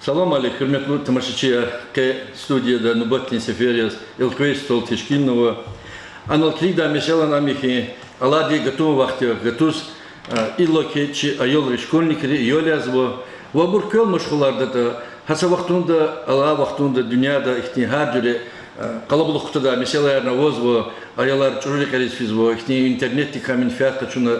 Салам алейкум, хурматлы тамашачы, студияда Нуботни Сефериас, Илквейс Толтишкинова. Аналклида мешала намихи, алади готов вахте, готус илоки чи айол школьникери йолязво. Вабуркел мушхулардата, хаса вахтунда, ала вахтунда, дуньяда, ихтин харджуре, калаблухтада мешала навозво, аялар чурикарис физво, ихтин интернетти камин фиатка чуна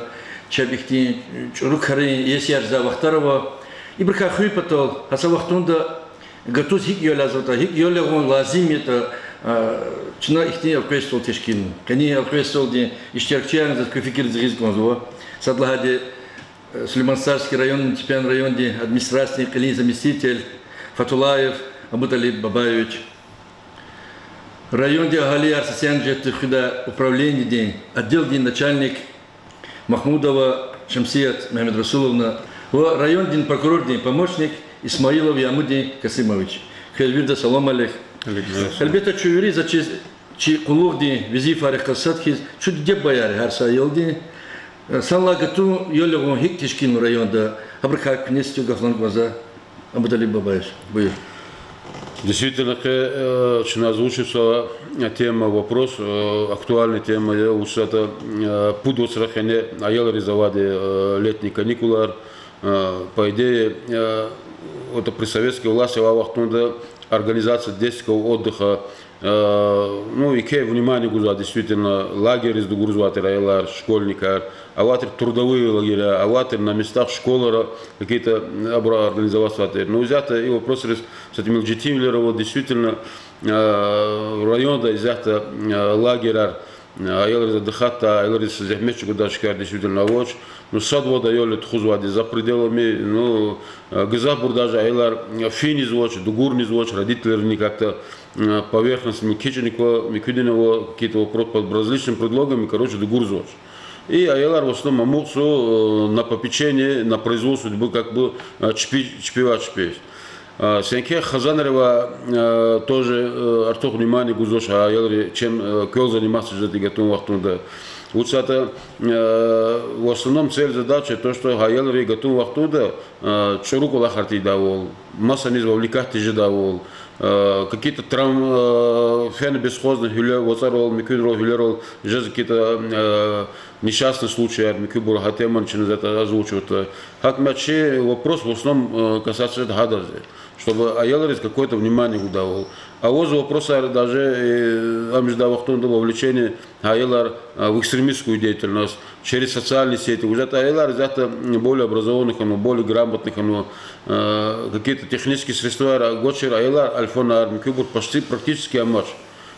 чабихтин чурукари есярза вахтарова. Ибрка хуйпатол, хаса вахтунда готус хик йолязота, хик йолягон лазим это чина ихтин алквестол тешкин. Кани алквестол ди иштеркчан за кофикир зризгонзо. Садлагади Сулейман-Сарский район, муниципальный район, ди администрации, калин заместитель Фатулаев Абуталиб Бабаевич. Район ди Агали Арсасян Джеттихуда управление ди отдел ди начальник Махмудова Шамсият Мухаммед Расуловна. Район дин прокурор дин помощник Исмаилов Ямуди Касимович. Хельвирда салам алейх. Хельбета чуюри за чи кулух дин визи фарих касатхиз чуд деб баяри харса йолди. Санла гату йолягон хик тишкин районда абрха кнестю гафлан глаза Абуталиб Бабаевич. Действительно, что озвучится тема, вопрос, актуальная тема, это пудвоцрахене аял резаваде летний каникулар. По идее, это при советской власти вахтунда организация детского отдыха, ну и кей внимание гуза, действительно, лагерь из Дугурзватера, айлар, школьника, аватер трудовые лагеря, аватер на местах школы, какие-то организоваться. Но взято и вопрос с этим Илджитимлером, действительно, район, да, взято лагеря, айлар задыхата, айлар из Захмечи Гудашкар, действительно, вот. Ну, садво дает хузвади за пределами, ну, газабур даже айлар фини звуч, дугурни звуч, родители как-то поверхностными киченикова, микудинова, какие-то под различными предлогами, короче, дугур звуч. И айлар в основном муксу на попечение, на производство был как бы чпивать чпить. Сенке Хазанрева тоже артох внимание гузош, айлар чем кел заниматься же готов вахтунда. Вот это в основном цель задача то, что гаялри готов вахтуда чуруку лахарти давол, массаниз вовлекать же давол, какие-то травмы фен бесхозных вацарол, микюдрол, хилерол, же какие-то несчастные случаи, микюбур хатеман через это озвучивают. Как мячи вопрос в основном касается гадази, чтобы гаялри какое-то внимание удавал. А вот вопрос даже амждавахтунда вовлечение айлар в экстремистскую деятельность через социальные сети. Уже айлар это более образованных, более грамотных, какие-то технические средства. Гочер айлар альфонар микюбур почти практически амаш.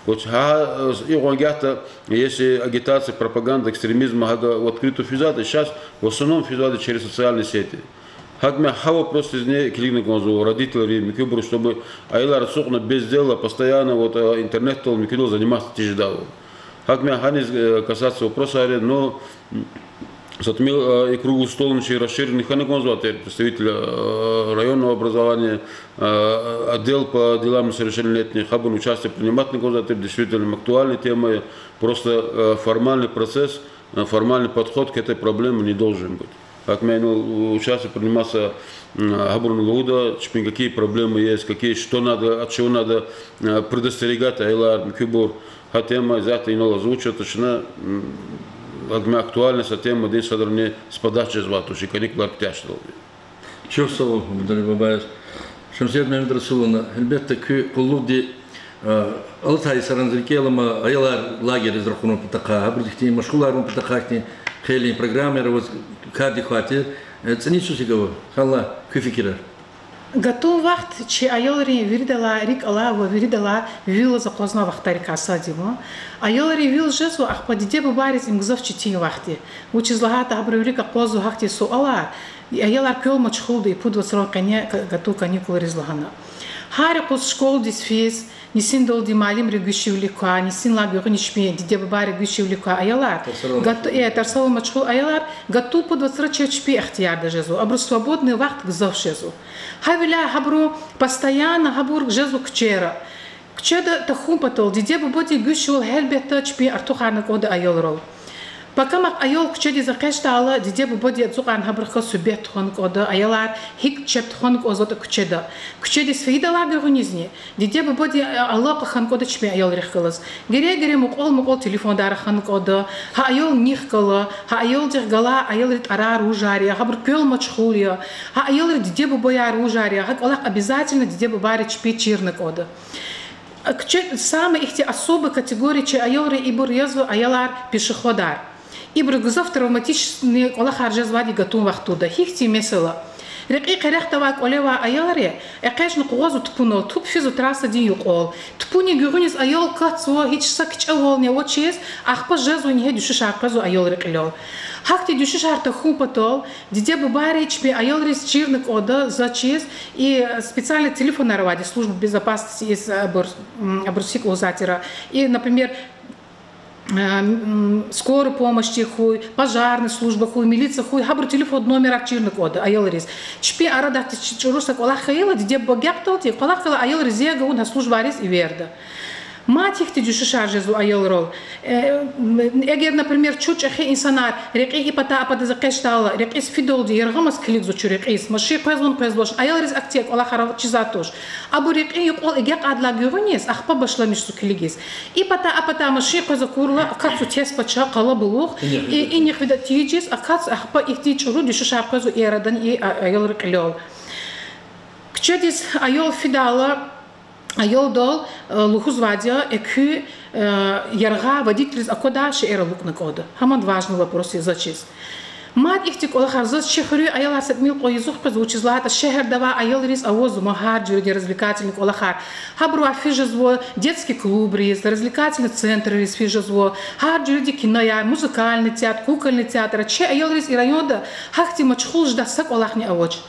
Вот и вангята, если агитация, пропаганда, экстремизм в открытую физады, сейчас в основном физады через социальные сети. Хагме хава просто из нее кликнуть на родителей, микюбру, чтобы айлар сохна без дела, постоянно вот интернет то микюбру заниматься тяжело. Хагме ханис касаться вопроса, но затмил и круглый стол начали расширенный ханеконзуатер, представитель районного образования, отдел по делам несовершеннолетних, хабун участие принимательный конзуатер, действительно актуальной темой, просто формальный процесс, формальный подход к этой проблеме не должен быть. Как мы участие приниматься Габурн Луда, какие проблемы есть, какие, что надо, от чего надо предостерегать, айлар, микюбур, тема взята и нова звучит, точно актуальность тема день садарни с подачи звату, и каникулар ктяштал. Чувствовал, Абуталиб Бабаевич, Шамсият Мухаммед Расуловна, элбетте куллуди Алтай Саранзрикелама, айлар лагерь из Рахуну Патака, абридихти машкуларун Патакахти, хейли программы, карди хватит, ценицу сигово, халла, куфикирар. Готов вахт, че айолри вирдала рик алава вирдала вилла за позна вахтарика садимо. Айолри вил жесу ахпадиде бабарис им гзов чити вахти. Учизлагата абреврика позу хахти суала. Айолар кёл мачхулды и пудва срок коня готов каникулы излагана. Харикус школ дисфиз. Нисин долди малим регущивлика, нисин лагеры нишпе, диде баба регущивлика, аялар. Тарсова мачхул аялар, готов под 20 чпи ахтияр дежезу, абру свободный вахт гзов шезу. Хавиля хабру постоянно хабур жезу кчера. Кчеда тахум патол, диде баба ди гущивл хельбета чпи артухарна кода аялрол. Пока мак айол кчеди за кештала диде бубоди цуган хабрха субет хонк ода аялар хик чепт хонк озот кчеда. Кчеди сфидала грунизни. Диде бубоди аллаqa хонк ода чме айол рехкалас. Гере мукол телефон дар хонк ода. Ха айол нихкала, ха айол дергала айол рит арар ужария, хабр кёл мачхулия. Ха айол диде бубоя ужария, хак аллах обязательно диде бубари чпи чирнак ода. Самые их особые категории, че айолы и бурьезу аялар пешеходар. И бригузов травматичные Аллах аржазвади готов вахтуда. Хихти месела. Реки керехтавак олева аяларе. Экешну куазу тпуно туп физу трасса дин юкол. Тпуни гюрунис айол кацуа хич сакч авол не очес. Ахпа жезу не дюшиш арказу айол реклел. Хакти дюшиш арта хупатол. Диде бубари чпи айол рис чирник ода зачес и специальный телефон нарвади службы безопасности из Абрусик Узатира. И, например, скорую помощь хуй, пожарная служба хуй, милиция хуй, хабр телефон номер активный код, айолрис. Чпи арада чурусак Аллах хаила, диде богяпталти, Аллах хаила айолрис зега он служба арис и верда. Матих ти дюшишар жезу айолрол. Эгер, например, чуч ахи инсанар, реки и пата апада закештала, реки с фидолди, ергамас клик зучу реки с маши пезлон пезлош, айолрис актек, Аллах харав чизатош. Абу реки юкол эгек адла гюрунес, ахпа башламиш су клигис. И пата апата маши пеза курла, акацу тес пача, кала булух, и них вида тиджис, акац ахпа их ти чуру дюшишар пезу эрадан и айолрик лёл. Кчедис айол фидала, айол дол лухузвадя экю ярга водитель акода шеера лукна кода. Хаман важный вопрос изучить. Мат ихтик Аллах арзас шехрю айол асадмил коизух позвучизлата шехер дава айол рис авозу махар джуди развлекательник Аллахар. Хабру афижезво детский клуб рис, развлекательный центр рис фижезво, хар джуди киноя, музыкальный театр, кукольный театр. Че айол рис и районда хахти мачхул ждасак Аллах не авоч.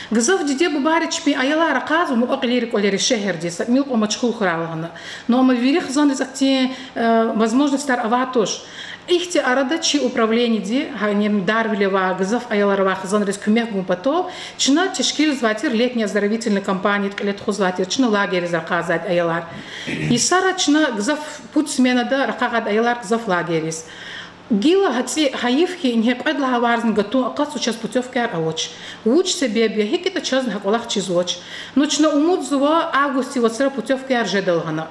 Гзав диде бубари чпи айала раказу му оклери колери шехер дис, мил о мачхул хралгана. Но мы верих зонды закти возможность стар аватош. Ихти арадачи управление ди, ханем дарвилева гзав аяларва зонрис кумех гумпатол, чина тешкил зватир летняя оздоровительная кампания лет хузватир, чина лагерь заказать аялар. И сара чина гзав путь смена да ракагад аялар гзав лагерис. Гила хати хаивки не предла варзн готу акасу час путевки ароч. Уч себе беги это час на колах чизоч. Ночно умут зува августе вот сра путевки аржедалгана.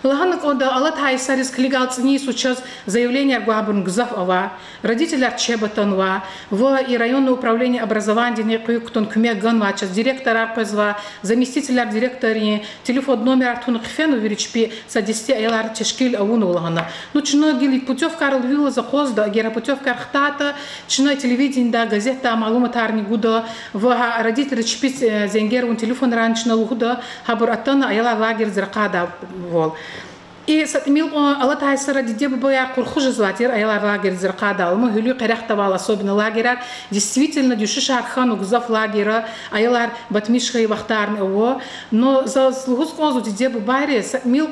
Лаганок ода Аллат хайсарис клигал цни сейчас заявление гуабрн гзав ава, родители арчебатанва, в и районное управление образования некую кто кумек ганвача, директор арпезва, заместитель директора, телефон номер артун хфену веричпи sa 10 айлар тешкил ауну лагана. Ну чно гили путевка арвила за козда, гера путевка архтата, чно телевидение да газета малумат арни гуда, в родители чпи зенгерун телефон ранчна луда, хабар атана айлар лагерь зракада вол. И сатмил Аллат хайсара диде бабая курхуж зватир айла лагерь зеркада алма хюлю керехтавал особенно лагеря действительно дюшиш архан угзав лагеря айлар батмишха и вахтарн его но за слугус конзу диде бабаре сатмил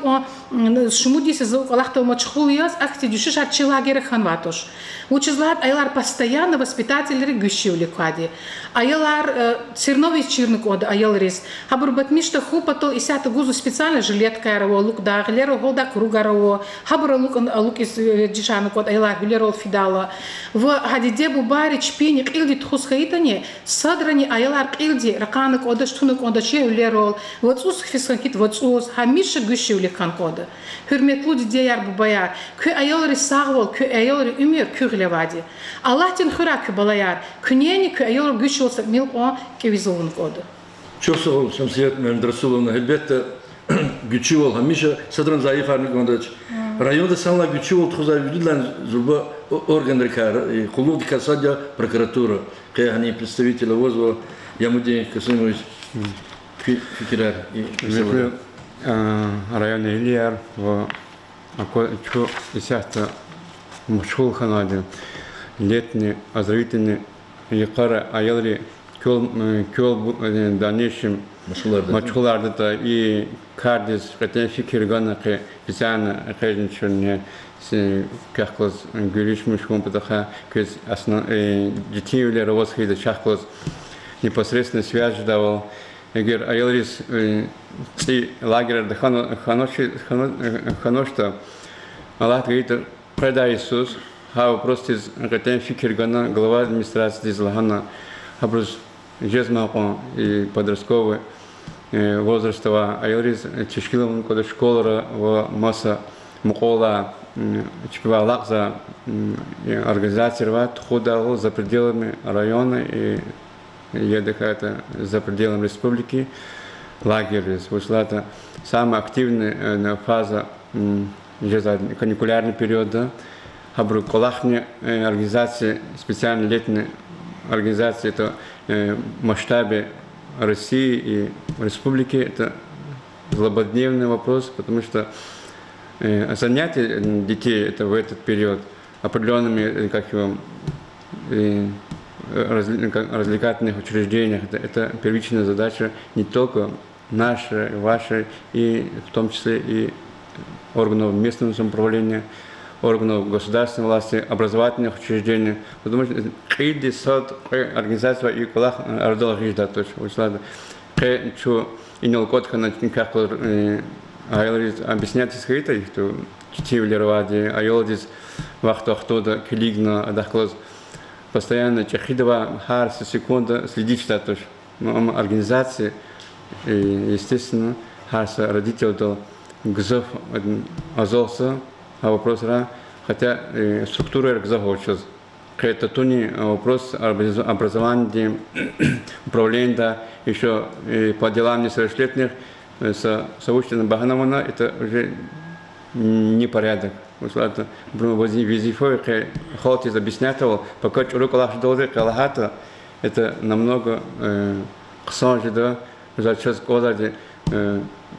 шумудисе за Аллахта мачхулияс ахти дюшиш арчи лагеря ханватош учизлат айлар постоянно воспитатели гущивли кади айлар цернович чирник од айлрис хабур батмишта хупатол и сята гузу специально жилетка яро лук да глеро голда кругарово хабур лук из дишана код айлар глеро фидала в хадиде бубари чпини илди тхусхаитане садрани айлар илди раканак одаштунак одаче глеро вот ус фисхит вот ус хамиша гущивли кан кода hürmetli diye yer bu bayar kü ayolları sağol kü ayolları ümür küglevadi Allah'tan hırak balayar küneni kü ayolları güç olsa milk o kevizolun kodu. Çok sağ ol Şemsiyet Mehmet Resulullah elbette güçlü ol hamişa sadran zayıf arnik ondaç. Rayonda sanla güçlü ol tuzay vücudan zuba органы Кулудика садя прокуратура que hani представители возва Ямуди Касымович Фикирар и районе Ильяр в Акочу и сяста мушхул ханади летний оздоровительный якара аялри кёл дальнейшем мачхуларда и кардис хотя фикиргана ке специально хезенчурне кахлос гуриш мушхум патаха кез основ детивле равосхида шахлос непосредственно связь давал Егер аялрис и лагерь ханошта Аллах говорит предай Иисус вопрос из Гатен Фикергана, глава администрации из Лагана, вопрос Жезмакон и подростковый возрастова Айорис Чешкилом, когда школа в масса Мукола Чпива Лакза организация худал за пределами района и это за пределами республики. Лагерь вышла это самая активная фаза каникулярный период. Хабру колахни организации, специально летние организации, это в масштабе России и республики, это злободневный вопрос, потому что занятия детей это в этот период определенными развлекательных учреждениях, это первичная задача не только наша, ваша, и в том числе и органов местного самоуправления, органов государственной власти, образовательных учреждений, потому что каждый организация и колах ардал хижда точно вышла. Что и не лкотха на как объяснять исходит их то чтивлеровади, айолдис вахтохтода клигна адахлоз постоянно чахидова харс секунда следить что точно. Но организации естественно харса родитель до гзов азолса. А вопрос хотя структура захочет. Это то не вопрос образования, управления, еще по делам несовершеннолетних, соучастным Баганована, это уже непорядок. Визифой, Холтис объяснял, пока чуру калаш долы калахата, это намного ксанжида, за час года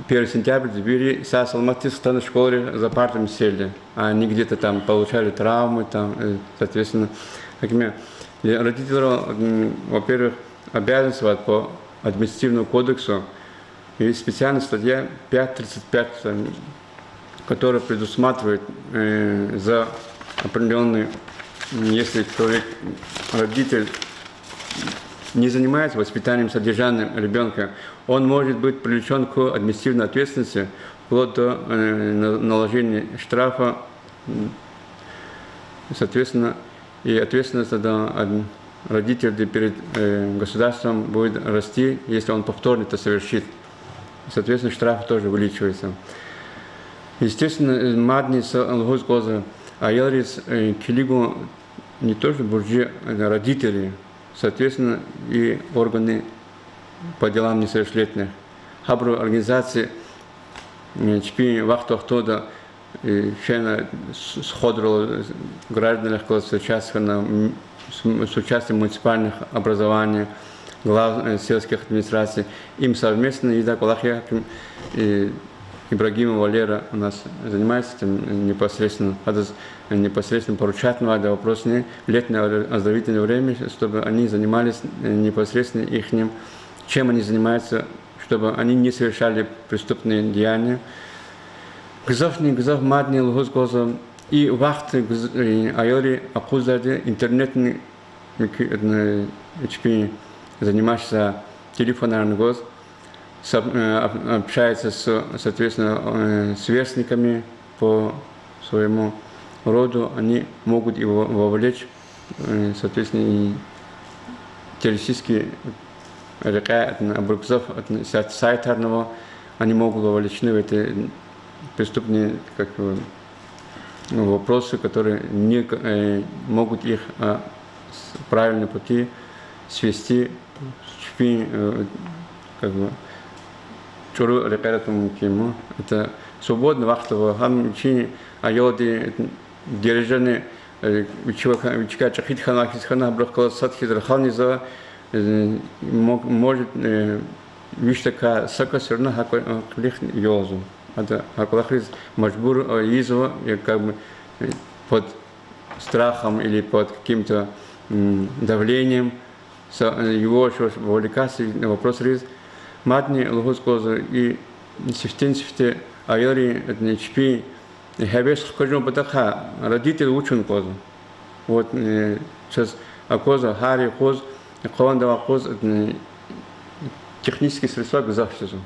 1 сентября в Салматис стали в школе за партами сели, а они где-то там получали травмы, там, соответственно, родители, во-первых, обязаны по административному кодексу, и специальная статья 5.35, которая предусматривает за определенный, если человек, родитель, не занимается воспитанием, содержанием ребенка, он может быть привлечен к административной ответственности вплоть до наложения штрафа, соответственно, и ответственность родителей перед государством будет расти, если он повторно это совершит. Соответственно, штраф тоже увеличивается. Естественно, мадни с алгозгоза, а ялрис килигу не только буржи родители, соответственно, и органы по делам несовершеннолетних. Хабру организации чпи вахтохтода фена сходру граждан с участием муниципальных образований, глав сельских администраций. Им совместно и так Аллахья Ибрагима Валера у нас занимается этим непосредственно. Непосредственно поручать надо вопрос не летнее оздоровительное время, чтобы они занимались непосредственно ихним, чем они занимаются, чтобы они не совершали преступные деяния. Гзовни, гзов мадни, лгозгоза и вахты, айори, акузади, интернетный, занимаешься телефонарный гоз, общается с, соответственно, сверстниками по своему роду, они могут его вовлечь, соответственно, и террористические река, обрукзов, сайтарного, они могут вовлечены в эти преступные вопросы, которые не могут их с правильной пути свести, чуру рекаратум кему. Это свободно вахтово, хам чи айоди держаны вичка чахит хана хисхана брахкала садхи драханиза может виштака сака сырна хаклих йозу. Это хаклахриз мажбур изо как бы под страхом или под каким-то давлением его вовлекаться на вопрос риз. Матни лгоскоза и сифтенсифте айори это чпи хабеш хожу батаха родители учун козу. Вот сейчас акоза хари коз квандава коз технические средства к защите.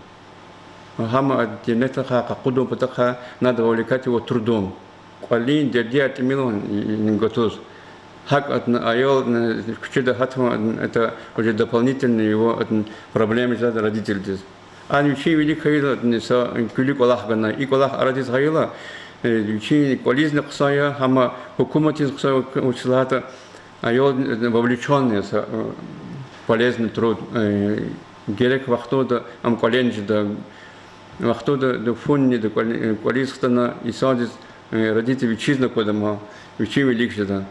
Хама от интернета какуду батаха надо вовлекать его трудом. полин, дерди атимилон готов. Хак айол кучеда хатма это уже дополнительные его проблемы за родителей. Они учи великая со кулик Аллах гана и Аллах арадис хайла учи колизна ксая хама хукуматис ксая училата айол вовлеченные с полезный труд герек вахтода ам коленджда вахтода до фунни до колизстана и садис родители вичизна кодама учи великая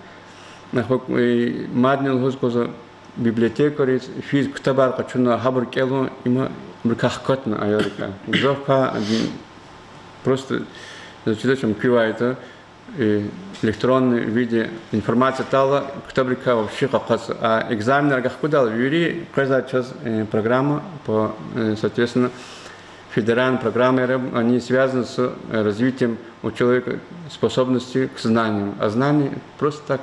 маднил хускоза библиотекарис физ ктабар качуна хабр кело има бркахкотна айорика зофа просто зачитываем кивает электронный виде информация тала ктабрика вообще как экзаменер гахкудал юри каждый час программа по соответственно федеральной программы они связаны с развитием у человека способности к знаниям, а знания просто так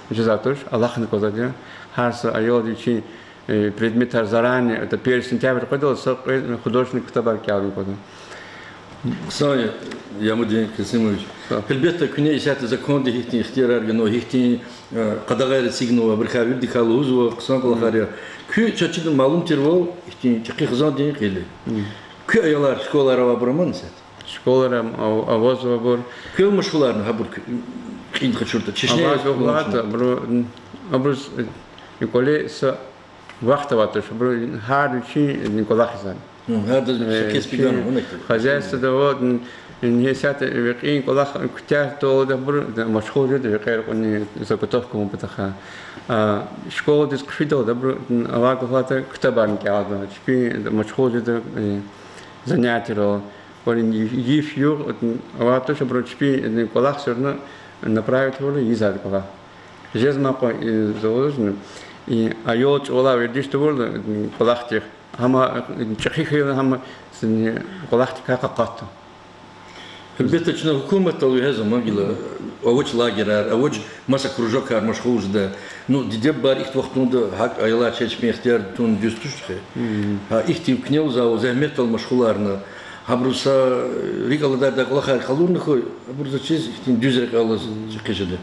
жизатуш Аллах не козаде харса айодичи предмет заранее это 1 сентября ходил художник табаркяви кодо. Саня, я мудин Касимович. Элбетта күне исәте закон дихтин ихтирар гено ихтин кадагайр сигнова бирхавир дикалузу ксан калахаря. Кü чачыдын малум тервол ихтин чакы хызан ден кели. Кü аялар школаларга бараман сәт. Школаларам авозова бор. Кü мушкуларны хабур кин хачурта. Чечне авозова бро абрус Николай с вахтоватыш бро харучи Николахизан. Хозяйство да вот несят векин колах кутя то да бро машхул да векер они заготовку мы потаха. Школа дискушидо да бро авага хата ктабан кяда. Чпи машхул да занятие Полин ефью авато бро чпи колах сырно направить его изад кола. Жезма по заложено и айот ола вердишто было колахтих Хама чахихи хама сни колахти какакату. Беточно хукумат алуяза могила овоч лагерар, овоч маса кружок армашхузда. Ну диде бар их вахтунда хак айла чечмехтер тун дюстушхе. А их тим кнел за заметал машхуларна. Абруса рикалда да колахар халунхо, абруса чез их тим дюзрек алаз чекежеде.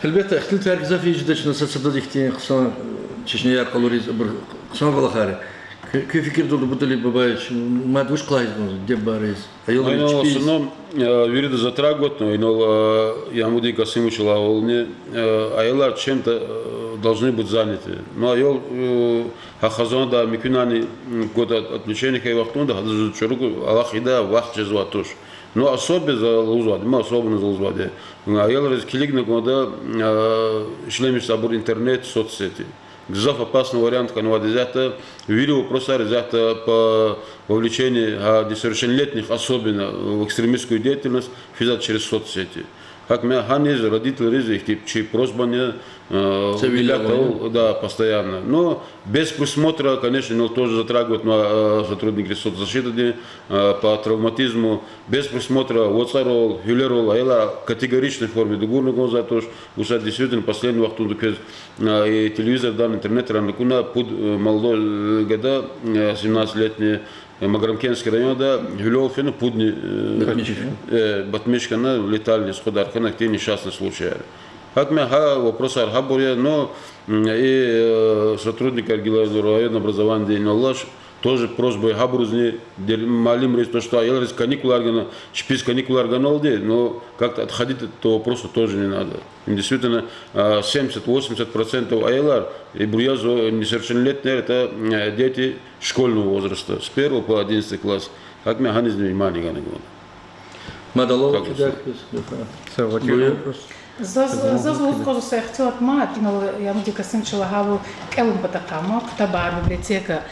Elbette ihtilt herkese fiyicide nasıl diktiğin kısa çeşne yer kaloriz kısa balakare. Köy fikir dolu bu dili babay madvuş klayız bunu debariz. Ayol основном вирида затрагивать, но я муди Касимовича волне айолар чем-то должны быть заняты. Но айол хахазонда микунани год отключения кай вахтунда хадзу чоруку Аллахида вахт чезватуш. Но особенно за лузваде, мы особенно за лузваде. Айол разкилигна года шлемиш сабур интернет, соцсети. Гзав опасный вариант, когда взято видео просто взято по вовлечению несовершеннолетних, особенно в экстремистскую деятельность, взято через соцсети. Как мы ханез родители их тип чьи просьба не да постоянно. Но без присмотра, конечно, но тоже затрагивают на сотрудники соцзащиты по травматизму. Без присмотра воцарол, юлерол, аэла категоричной форме дугурного за то, что действительно последний вахту и телевизор, да, интернет, ранакуна под молодой года 17-летний Маграмкенский район, да, Гюлёвфина, Пудни, Батмичкана, летальный сходаркана, где несчастный случай. Как мы вопрос архабуре, но и сотрудники района образования Ноллаш тоже просьбой хабрузни малим рейс, то что я каникуларгана, чпис каникуларгана олде, но как-то отходить от этого вопроса тоже не надо. Действительно, 70-80% айлар и бурьязо несовершеннолетние это дети школьного возраста, с 1 по 11 класс. Как мы ханез внимание гана года. Мадалова За звук се хотела мат, но я муди Касимовича хаву келум патакамо, ктабар библиотека.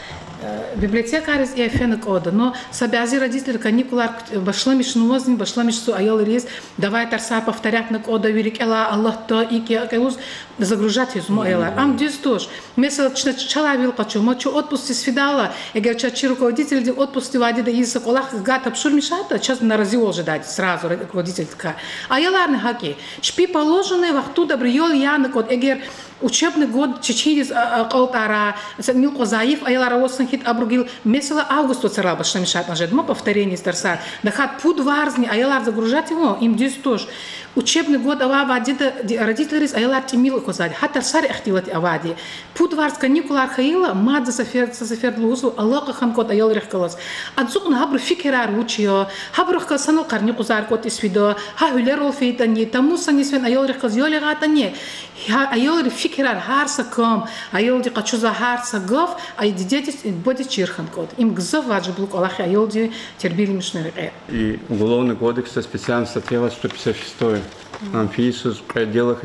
Библиотекарис и фенек ода, но собязи родители каникулар башламиш нуазин, башламиш су аял рез, давай тарса повторять на ода вирик эла Аллах то и кеус загружать из моела. Ам дис тоже. Месяц чала вилка чумо чу отпусти свидала, егер чачи руководитель де отпусти вади да из Аллах гат абшур мишата, час наразил же дать сразу руководитель така. Аялар не хаки. Шпи положенные вахту добриол я на код егер учебный год через Алтара, Милко Заев, Айлара Осанхит Абругил, Месила Августу Царабаш, что мешает нажать, мы повторение старса. Да хат пуд варзни, Айлар загружать его, им здесь тоже. Учебный год авади родители из Айлар Тимил Козади, хатар сар ахтилат авади. Пуд варз каникулар хаила, мад за сафер лузу, Аллаха ханкот Айал рехкалас. Адзукна хабру фикерар учио, хабру хкасанал карни кузар кот исвидо, ха хулерол фейтани, тамусан исвен Айал рехказ йоли гатани. Айол фикерар харса ком, айол ди качуза харса гов, ай дидетис боди чирхан код. Им гзов ваджиблук Аллахи айол ди тербили мишнере. И Уголовный кодекс специально статья 156 амфисус в делах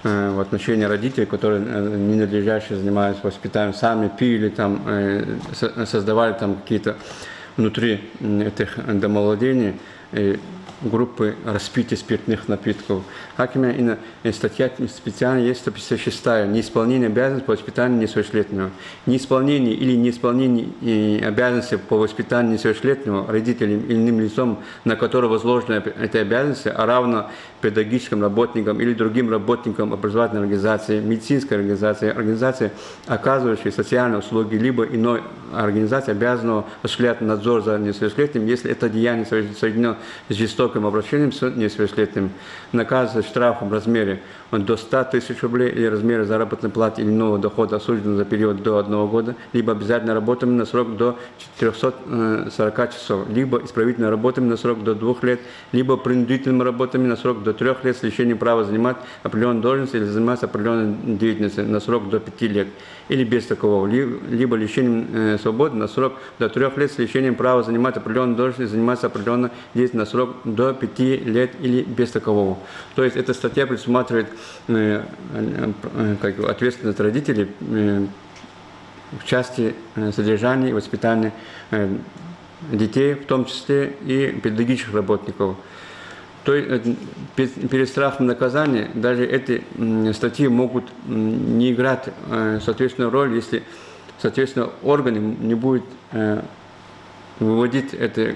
в отношении родителей, которые ненадлежаще занимаются воспитанием, сами пили там, создавали там какие-то внутри этих домовладений группы распития спиртных напитков. Как именно статья специально есть 156 неисполнение обязанностей по воспитанию несовершеннолетнего. Неисполнение или неисполнение обязанностей по воспитанию несовершеннолетнего родителям или иным лицом, на которое возложены эти обязанности, а равно педагогическим работникам или другим работникам образовательной организации, медицинской организации, организации, оказывающей социальные услуги, либо иной организации, обязанного осуществлять надзор за несовершеннолетним, если это деяние соединено с жестоким обращением с несовершеннолетним, наказывается штрафом в размере до 100 тысяч рублей или размере заработной платы или иного дохода осужденного за период до 1 года, либо обязательно работами на срок до 440 часов, либо исправительными работами на срок до 2 лет, либо принудительными работами на срок до 3 лет с лишением права занимать определенную должность или заниматься определенной деятельностью на срок до 5 лет, или без такового, либо лишением свободы на срок до 3 лет с лишением права занимать определенную должность и заниматься определенной деятельностью на срок до 5 лет или без такового. То есть эта статья предусматривает ответственность родителей в части содержания и воспитания детей, в том числе и педагогических работников. То есть перед страхом наказания даже эти статьи могут не играть соответственную роль, если, соответственно, органы не будут выводить это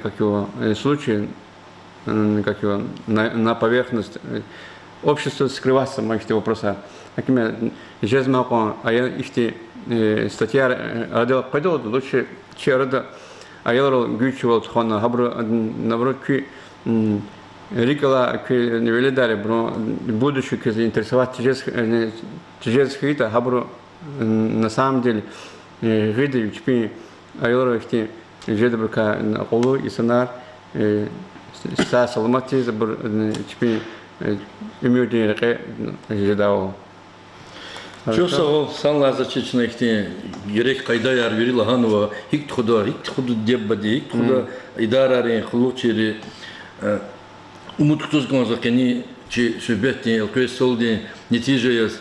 случаи на поверхность. Общество скрывается в этих вопросах. Статья радио пойдет лучше, чем радио аяло гючевал тхона хабру наоборот рикала невелидаре бро будущее заинтересовать тяжелых хита хабру на самом деле виды чпи аяло ихти жедбрка акулу и сонар ста салмати забр чпи имеют жедау. Чусал санла зачечных те герек кайда яр верила ханова хикт худа деббади хикт худа идараре хлучери умут ктузгон закени чи sübetni elkvesoldi нетижеяс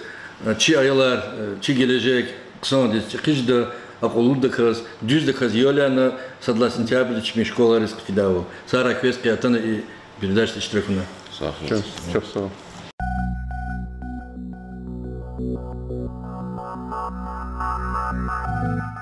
чи аялар чи gelecek ксанди кижда акулуда каз düzde каз yoляна садла сентябрь чи школа риск фидау сара квески атана и передача штрафна. Чусал. Thank you.